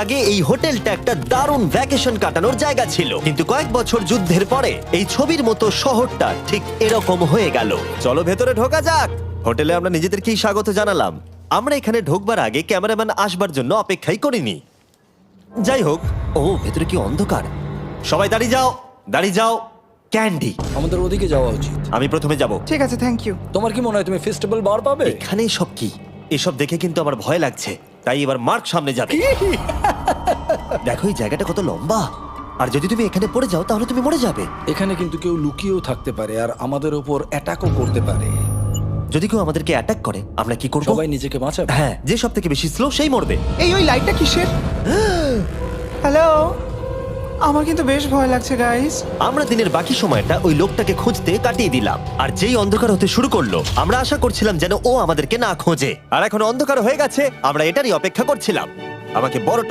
আগে এই হোটেলটা একটা দারুণ ভ্যাকেশন কাটানোর জায়গা ছিল, কিন্তু কয়েক বছর যুদ্ধের পরে এই ছবির মতো শহরটা ঠিক এরকম হয়ে গেল। চলো ভেতরে ঢোকা যাক। হোটেলে আমরা নিজেদেরকেই স্বাগত জানালাম। আমরা এখানে ঢোকবার আগে ক্যামেরাম্যান আসবার জন্য অপেক্ষাই করিনি। যাই হোক, ও ভেতরে কি অন্ধকার। সবাই দাঁড়িয়ে যাও, দাঁড়িয়ে যাও। ক্যান্ডি, আমাদের ওদিকে যাওয়া উচিত। আমি প্রথমে যাব। ঠিক আছে, থ্যাংক ইউ। তোমার কি মনে হয় তুমি ফেস্টিভ্যাল বার পাবে? এখানেই সব কি? এসব দেখে কিন্তু আমার ভয় লাগছে, তাই এবার মার্ক সামনে যাবে। দেখো এই জায়গাটা কত লম্বা, আর যদি তুমি এখানে পড়ে যাও তাহলে তুমি মরে যাবে। এখানে কিন্তু কেউ লুকিয়েও থাকতে পারে আর আমাদের উপর অ্যাটাকও করতে পারে। যদি কেউ আমাদেরকে অ্যাটাক করে আমরা কি করব? সবাই নিজেকে বাঁচাবে। হ্যাঁ, যে সব থেকে বেশি স্লো সেই মরবে। এই ওই লাইটটা কিসের? হ্যালো, আমার কিন্তু বেশ ভয় লাগছে গাইস। আমরা দিনের বাকি সময়টা ওই লোকটাকে খুঁজতে কাটিয়ে দিলাম, আর যেই অন্ধকার হতে শুরু করলো আমরা আশা করছিলাম যেন ও আমাদেরকে না খোঁজে। আর এখন অন্ধকার হয়ে গেছে, আমরা এটারই অপেক্ষা করছিলাম। আমাকে বড়